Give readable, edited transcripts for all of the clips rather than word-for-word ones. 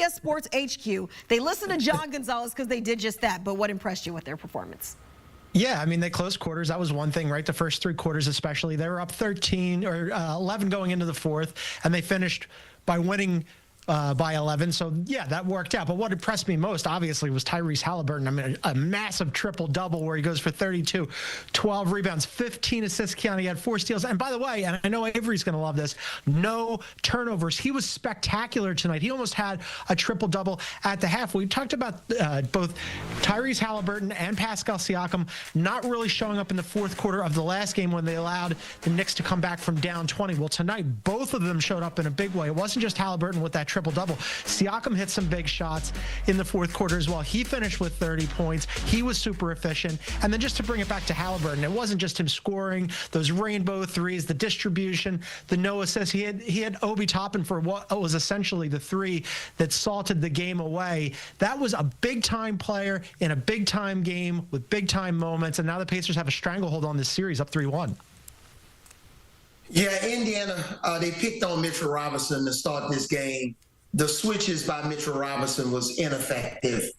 CBS Sports HQ. They listened to John Gonzalez because they did just that. But what impressed you with their performance? Yeah, I mean, they closed quarters. That was one thing, right? The first three quarters especially. They were up 13 or 11 going into the fourth, and they finished by winning by 11. So, yeah, that worked out. But what impressed me most, obviously, was Tyrese Haliburton. I mean, a massive triple-double where he goes for 32, 12 rebounds, 15 assists. Keanu, he had 4 steals. And by the way, and I know Avery's going to love this, no turnovers. He was spectacular tonight. He almost had a triple-double at the half. We talked about both Tyrese Haliburton and Pascal Siakam not really showing up in the fourth quarter of the last game when they allowed the Knicks to come back from down 20. Well, tonight, both of them showed up in a big way. It wasn't just Haliburton with that triple-double. Siakam hit some big shots in the fourth quarter as well. He finished with 30 points. He was super efficient. And then just to bring it back to Haliburton, it wasn't just him scoring those rainbow threes, the distribution, the no assists. He had Obi Toppin for what was essentially the three that salted the game away. That was a big-time player in a big-time game with big-time moments. And now the Pacers have a stranglehold on this series, up 3-1. Yeah, Indiana, they picked on Mitchell Robinson to start this game. The switches by Mitchell Robinson was ineffective.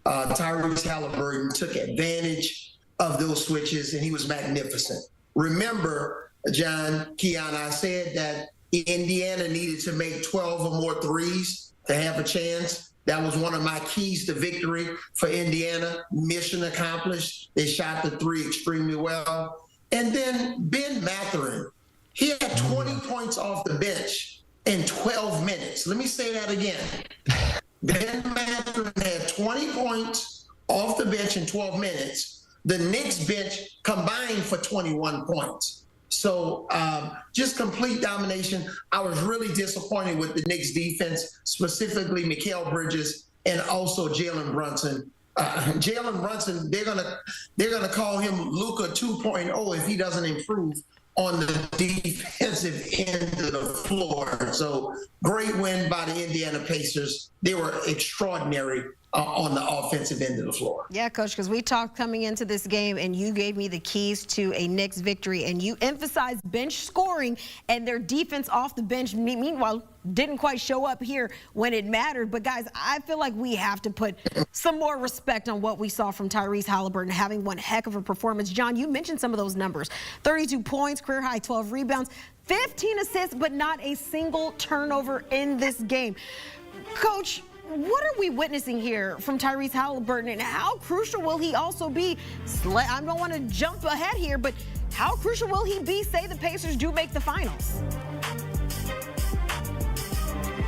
Tyrese Haliburton took advantage of those switches, and he was magnificent. Remember, John, Keanu, I said that Indiana needed to make 12 or more threes to have a chance. That was one of my keys to victory for Indiana. Mission accomplished. They shot the three extremely well. And then Ben Mathurin, he had 20 points off the bench in 12 minutes. Let me say that again. Ben Mathurin had 20 points off the bench in 12 minutes. The Knicks bench combined for 21 points. So just complete domination. I was really disappointed with the Knicks defense, specifically Mikal Bridges and also Jalen Brunson. Jalen Brunson, they're gonna call him Luka 2.0 if he doesn't improve on the defensive end of the floor. So great win by the Indiana Pacers. They were extraordinary on the offensive end of the floor. Yeah, Coach, because we talked coming into this game, and you gave me the keys to a Knicks victory, and you emphasized bench scoring and their defense off the bench. Meanwhile, didn't quite show up here when it mattered. But, guys, I feel like we have to put some more respect on what we saw from Tyrese Haliburton having one heck of a performance. John, you mentioned some of those numbers. 32 points, career-high 12 rebounds, 15 assists, but not a single turnover in this game. Coach, what are we witnessing here from Tyrese Haliburton, and how crucial will he also be? I don't want to jump ahead here, but how crucial will he be, say the Pacers do make the finals?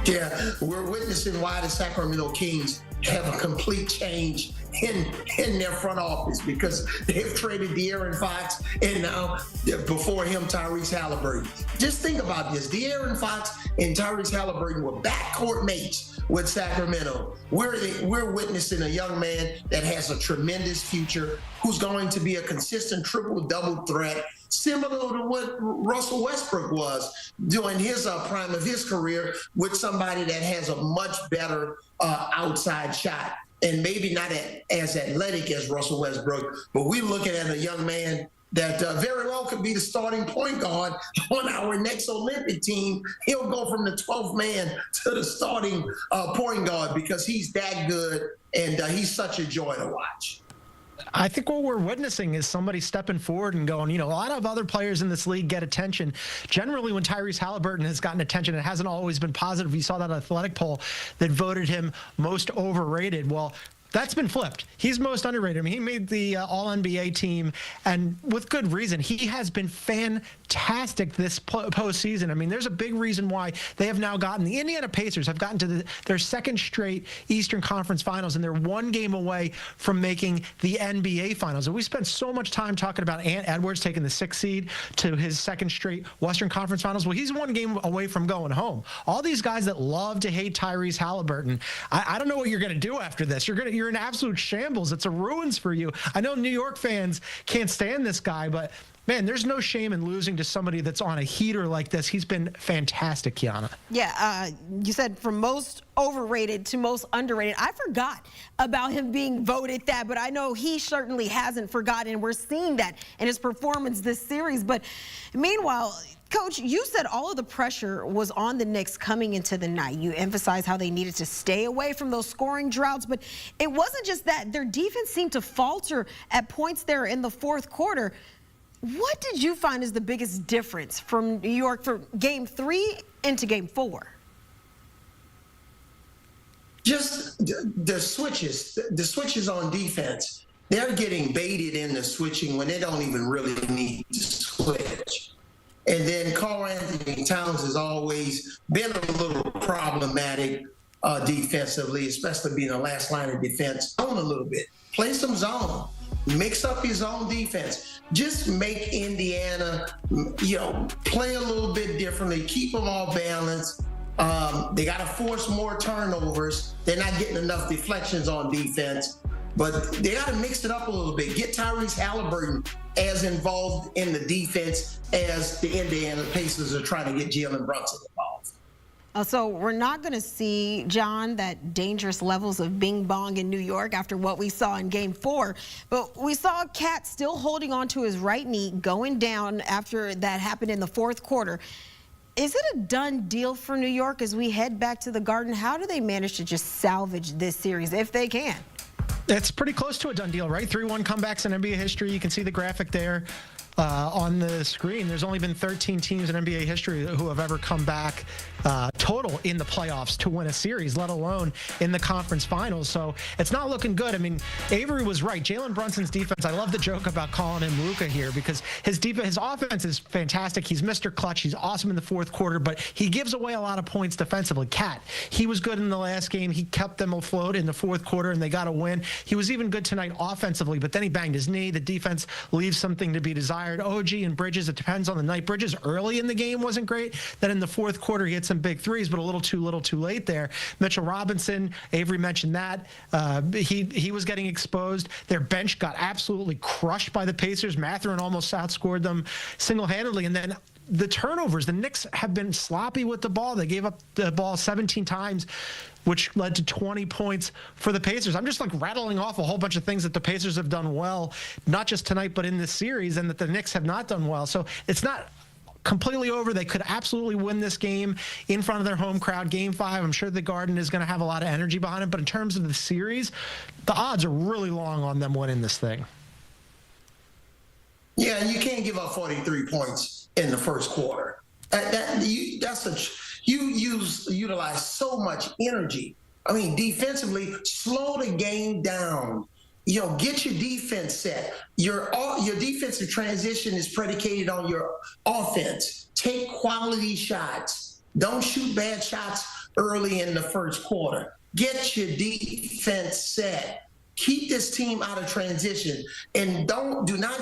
Yeah, we're witnessing why the Sacramento Kings have a complete change in their front office, because they've traded De'Aaron Fox and now before him Tyrese Haliburton. Just think about this. De'Aaron Fox and Tyrese Haliburton were backcourt mates with Sacramento. We're witnessing a young man that has a tremendous future, who's going to be a consistent triple-double threat, similar to what Russell Westbrook was during his prime of his career, with somebody that has a much better outside shot. And maybe not as athletic as Russell Westbrook, but we're looking at a young man that very well could be the starting point guard on our next Olympic team. He'll go from the 12th man to the starting point guard because he's that good, and he's such a joy to watch. I think what we're witnessing is somebody stepping forward and going, you know, a lot of other players in this league get attention. Generally, when Tyrese Haliburton has gotten attention, it hasn't always been positive. You saw that athletic poll that voted him most overrated. Well, that's been flipped. He's most underrated. I mean, he made the All-NBA team, and with good reason. He has been fantastic this postseason. I mean, there's a big reason why they have now gotten, the Indiana Pacers have gotten to their second straight Eastern Conference Finals, and they're one game away from making the NBA Finals. And we spent so much time talking about Ant Edwards taking the 6th seed to his second straight Western Conference Finals. Well, he's one game away from going home. All these guys that love to hate Tyrese Haliburton, I don't know what you're going to do after this. You're in absolute shambles. It's a ruins for you. I know New York fans can't stand this guy, but man, there's no shame in losing to somebody that's on a heater like this. He's been fantastic, Kiana. Yeah, you said from most overrated to most underrated. I forgot about him being voted that, but I know he certainly hasn't forgotten. We're seeing that in his performance this series. But meanwhile, Coach, you said all of the pressure was on the Knicks coming into the night. You emphasized how they needed to stay away from those scoring droughts, but it wasn't just that. Their defense seemed to falter at points there in the fourth quarter. What did you find is the biggest difference from New York from Game 3 into Game 4? Just the switches on defense. They're getting baited into switching when they don't even really need to switch. And then Karl-Anthony Towns has always been a little problematic defensively, especially being the last line of defense. Zone a little bit. Play some zone. Mix up his own defense. Just make Indiana, play a little bit differently. Keep them all balanced. They got to force more turnovers. They're not getting enough deflections on defense. But they got to mix it up a little bit. Get Tyrese Haliburton as involved in the defense as the Indiana Pacers are trying to get Jalen Brunson involved. So we're not going to see, John, that dangerous levels of bing bong in New York after what we saw in Game 4. But we saw Cat still holding on to his right knee, going down after that happened in the fourth quarter. Is it a done deal for New York as we head back to the Garden? How do they manage to just salvage this series, if they can? It's pretty close to a done deal, right? 3-1 comebacks in NBA history. You can see the graphic there on the screen. There's only been 13 teams in NBA history who have ever come back total in the playoffs to win a series, let alone in the conference finals. So it's not looking good. I mean, Avery was right. Jalen Brunson's defense, I love the joke about calling him Luka here because his offense is fantastic. He's Mr. Clutch. He's awesome in the fourth quarter, but he gives away a lot of points defensively. Cat, he was good in the last game. He kept them afloat in the fourth quarter, and they got a win. He was even good tonight offensively, but then he banged his knee. The defense leaves something to be desired. OG and Bridges, it depends on the night. Bridges early in the game wasn't great. Then in the fourth quarter, he had some big threes, but a little too late there. Mitchell Robinson, Avery mentioned that. He was getting exposed. Their bench got absolutely crushed by the Pacers. Mathurin almost outscored them single-handedly. And then the turnovers. The Knicks have been sloppy with the ball. They gave up the ball 17 times, which led to 20 points for the Pacers. I'm just rattling off a whole bunch of things that the Pacers have done well, not just tonight, but in this series, and that the Knicks have not done well. So it's not completely over. They could absolutely win this game in front of their home crowd. Game 5, I'm sure the Garden is going to have a lot of energy behind it. But in terms of the series, the odds are really long on them winning this thing. Yeah, and you can't give up 43 points in the first quarter. You utilize so much energy. I mean, defensively, slow the game down. Get your defense set. Your defensive transition is predicated on your offense. Take quality shots. Don't shoot bad shots early in the first quarter. Get your defense set. Keep this team out of transition, and do not